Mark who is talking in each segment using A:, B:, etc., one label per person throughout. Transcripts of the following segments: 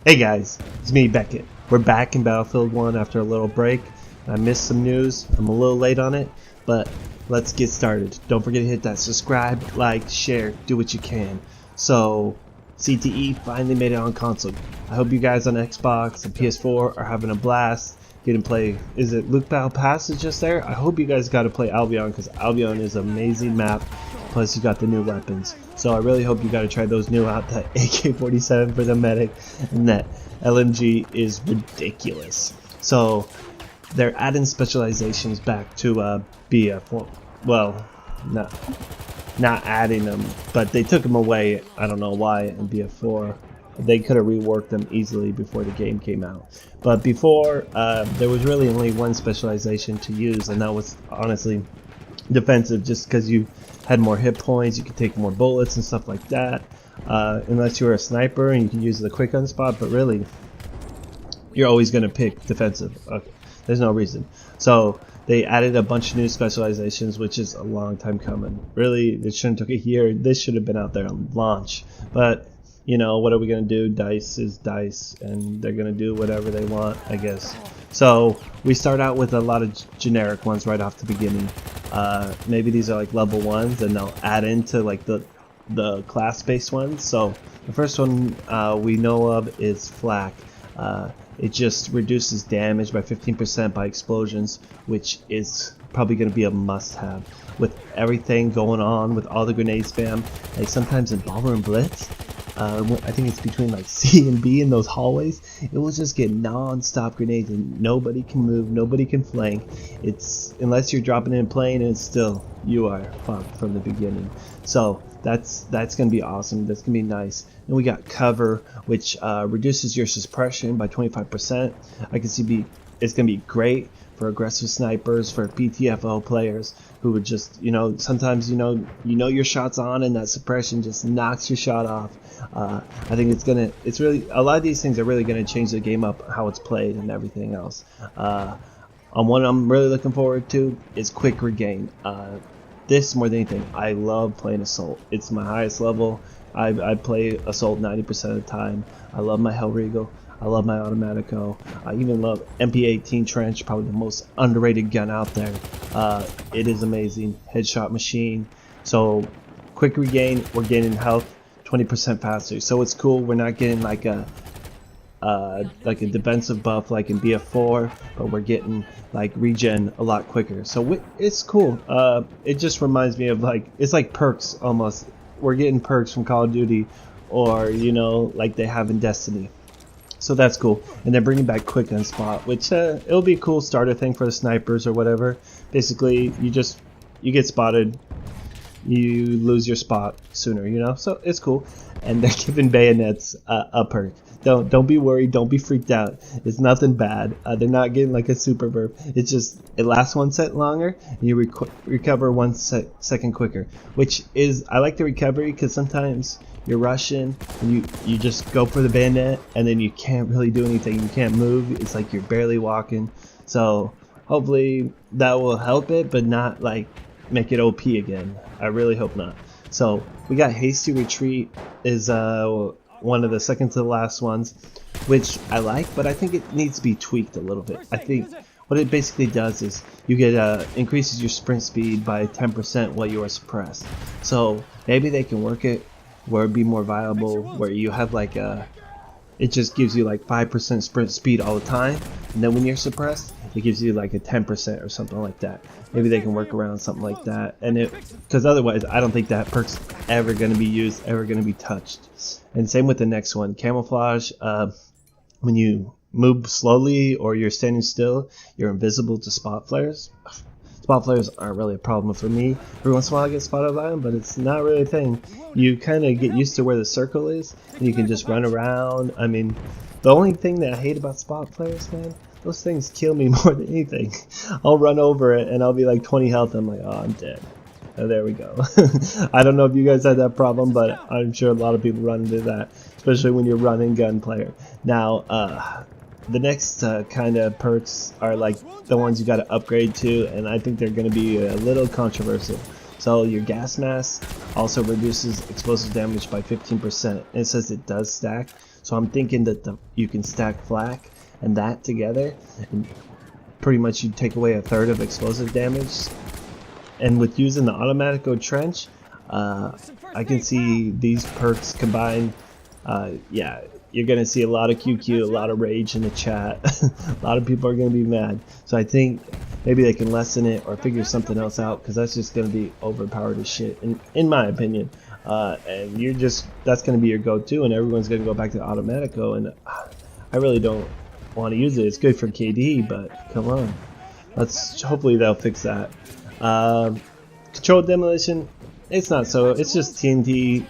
A: Hey guys, it's me, Beckett. We're back in Battlefield 1 after a little break. I missed some news. I'm a little late on it, but let's get started. Don't forget to hit that subscribe, like, share, do what you can. So, CTE finally made it on console. I hope you guys on Xbox and PS4 are having a blast. Getting play. Is it Luke Battle Pass is just there? I hope you guys got to play Albion because Albion is an amazing map. Plus you got the new weapons. So I really hope you got to try those new out. That AK-47 for the medic and that LMG is ridiculous. So they're adding specializations back to BF1. Well, not adding them, but they took them away. I don't know why in BF4. They could have reworked them easily before the game came out. But before, there was really only one specialization to use, and that was honestly defensive, just because you had more hit points, you could take more bullets and stuff like that. Unless you were a sniper and you can use the quick gun spot, but really, you're always going to pick defensive. Okay, there's no reason. So they added a bunch of new specializations, which is a long time coming. Really, it shouldn't have took a year. This should have been out there on launch, but you know, what are we going to do? DICE is DICE, and they're going to do whatever they want, I guess. So we start out with a lot of generic ones right off the beginning. Maybe these are like level ones, and they'll add into like the class-based ones. So the first one we know of is Flak. It just reduces damage by 15% by explosions, which is probably going to be a must-have. With everything going on, with all the grenade spam, like sometimes in Bomber and Blitz, I think it's between like C and B in those hallways, it will just get non-stop grenades and nobody can move, nobody can flank. It's unless you're dropping in plane, and it's still you are fucked from the beginning. So that's gonna be awesome. That's gonna be nice. And we got cover, which reduces your suppression by 25%. I can see it's gonna be great for aggressive snipers, for PTFO players who would just, you know, sometimes you know your shot's on and that suppression just knocks your shot off. I think it's really, a lot of these things are really gonna change the game up, how it's played and everything else. One I'm really looking forward to is quick regain. This more than anything, I love playing Assault. It's my highest level. I play Assault 90% of the time. I love my Hellriegel. I love my Automatico. I even love MP18 Trench, probably the most underrated gun out there. It is amazing. Headshot machine. So quick regain, we're getting health 20% faster. So it's cool. We're not getting like a defensive buff like in BF4, but we're getting like regen a lot quicker. So it's cool. It just reminds me of it's like perks almost. We're getting perks from Call of Duty, or you know, like they have in Destiny. So that's cool. And they're bringing back quick gun spot, which it'll be a cool starter thing for the snipers or whatever. Basically, you get spotted, you lose your spot sooner, you know. So it's cool. And they're giving bayonets a perk. Don't be worried. Don't be freaked out. It's nothing bad. They're not getting like a super verb. It's just it lasts 1 second longer, and you recover 1 second quicker. Which is, I like the recovery because sometimes you're rushing and you just go for the bayonet and then you can't really do anything. You can't move. It's like you're barely walking. So hopefully that will help it, but not like make it OP again. I really hope not. So we got Hasty Retreat is one of the second to the last ones, which I like, but I think it needs to be tweaked a little bit. I think what it basically does is you get increases your sprint speed by 10% while you are suppressed. So maybe they can work it where it'd be more viable, where you have like it just gives you like 5% sprint speed all the time, and then when you're suppressed, it gives you like a 10% or something like that. Maybe they can work around something like that, and because otherwise I don't think that perk's ever going to be used, ever going to be touched. And same with the next one, Camouflage. When you move slowly or you're standing still, you're invisible to spot flares. Spot flares aren't really a problem for me. Every once in a while I get spotted by them, but it's not really a thing. You kind of get used to where the circle is, and you can just run around. I mean, the only thing that I hate about spot flares, man, those things kill me more than anything. I'll run over it and I'll be like 20 health. I'm like, oh, I'm dead. Oh, there we go. I don't know if you guys had that problem, but I'm sure a lot of people run into that, especially when you're running gun player. Now, the next kind of perks are like the ones you got to upgrade to, and I think they're going to be a little controversial. So your gas mask also reduces explosive damage by 15%. And it says it does stack. So I'm thinking that you can stack flak and that together, and pretty much you take away a third of explosive damage. And with using the Automatico Trench, I can see these perks combined. Yeah, you're gonna see a lot of QQ, a lot of rage in the chat. A lot of people are gonna be mad. So I think maybe they can lessen it or figure something else out, because that's just gonna be overpowered as shit, in my opinion. And that's gonna be your go-to, and everyone's gonna go back to Automatico. And I really don't want to use it. It's good for KD, but come on, hopefully they'll fix that. Controlled demolition, it's not so. It's just TNT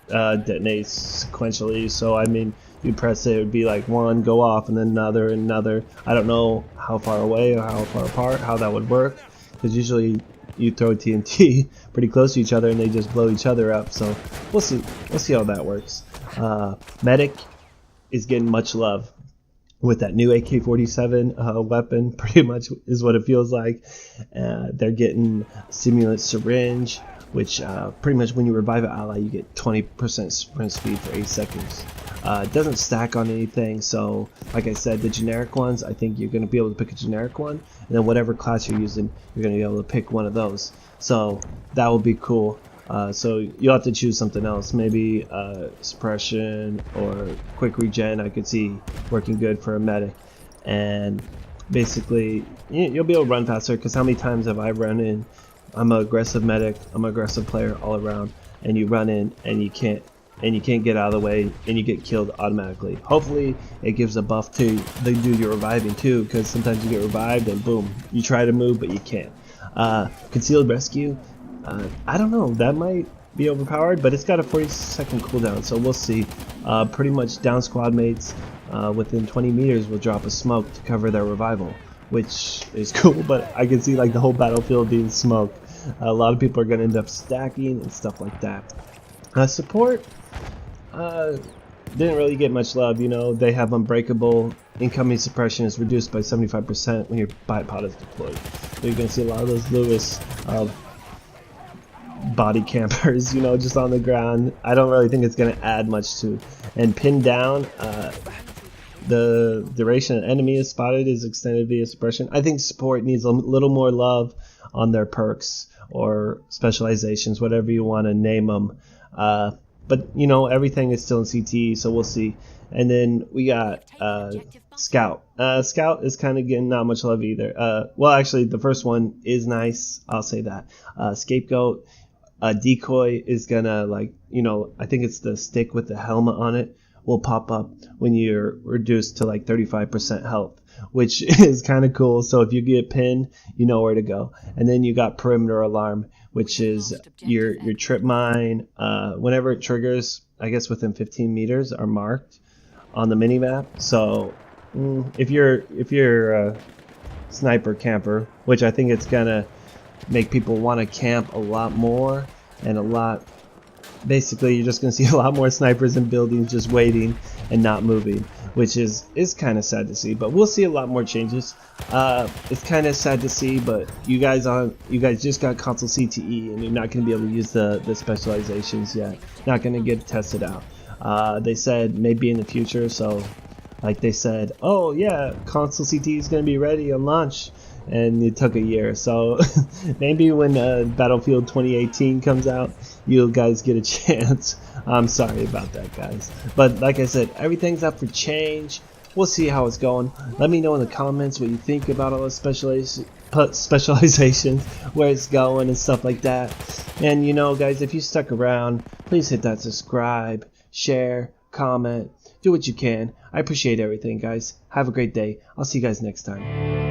A: detonates sequentially. So I mean, you press it, it would be like one, go off, and then another, and another. I don't know how far away or how far apart, how that would work, because usually you throw TNT pretty close to each other and they just blow each other up. So we'll see how that works. Medic is getting much love with that new AK-47 weapon, pretty much is what it feels like. They're getting Simulant Syringe, which pretty much when you revive an ally, you get 20% sprint speed for 8 seconds. It doesn't stack on anything, so like I said, the generic ones, I think you're going to be able to pick a generic one, and then whatever class you're using, you're going to be able to pick one of those. So that will be cool. So you'll have to choose something else, maybe suppression or quick regen. I could see working good for a medic, and basically you'll be able to run faster, because how many times have I run in, I'm an aggressive medic, I'm an aggressive player all around, and you run in and you can't get out of the way and you get killed automatically. Hopefully it gives a buff to the dude you're reviving too, because sometimes you get revived and boom, you try to move but you can't. Concealed rescue, I don't know, that might be overpowered, but it's got a 40-second cooldown, so we'll see. Pretty much down squad mates within 20 meters will drop a smoke to cover their revival, which is cool, but I can see like the whole battlefield being smoke. A lot of people are going to end up stacking and stuff like that. Support didn't really get much love. You know, they have unbreakable. Incoming suppression is reduced by 75% when your bipod is deployed. So you're going to see a lot of those Lewis body campers, you know, just on the ground. I don't really think it's going to add much to. And pinned down, the duration an enemy is spotted is extended via suppression. I think support needs a little more love on their perks or specializations, whatever you want to name them. But you know, everything is still in CTE, so we'll see. And then we got Scout. Scout is kind of getting not much love either. Well, actually, the first one is nice. I'll say that. Scapegoat, Decoy is gonna, like, you know, I think it's the stick with the helmet on it will pop up when you're reduced to like 35% health, which is kind of cool. So if you get pinned, you know where to go. And then you got Perimeter Alarm, which is your trip mine. Whenever it triggers, I guess within 15 meters are marked on the minimap. So if you're a sniper camper, which I think it's gonna make people want to camp a lot more, and a lot, basically you're just gonna see a lot more snipers in buildings just waiting and not moving, which is kind of sad to see. But we'll see a lot more changes. It's kind of sad to see, but you guys just got console CTE and you're not going to be able to use the specializations yet. Not going to get tested out. They said maybe in the future. So like they said, oh yeah, console CTE is going to be ready on launch, and it took a year. So maybe when Battlefield 2018 comes out, you guys get a chance. I'm sorry about that, guys. But like I said, everything's up for change. We'll see how it's going. Let me know in the comments what you think about all the specializations, where it's going and stuff like that. And you know, guys, if you stuck around, please hit that subscribe, share, comment, do what you can. I appreciate everything, guys. Have a great day. I'll see you guys next time.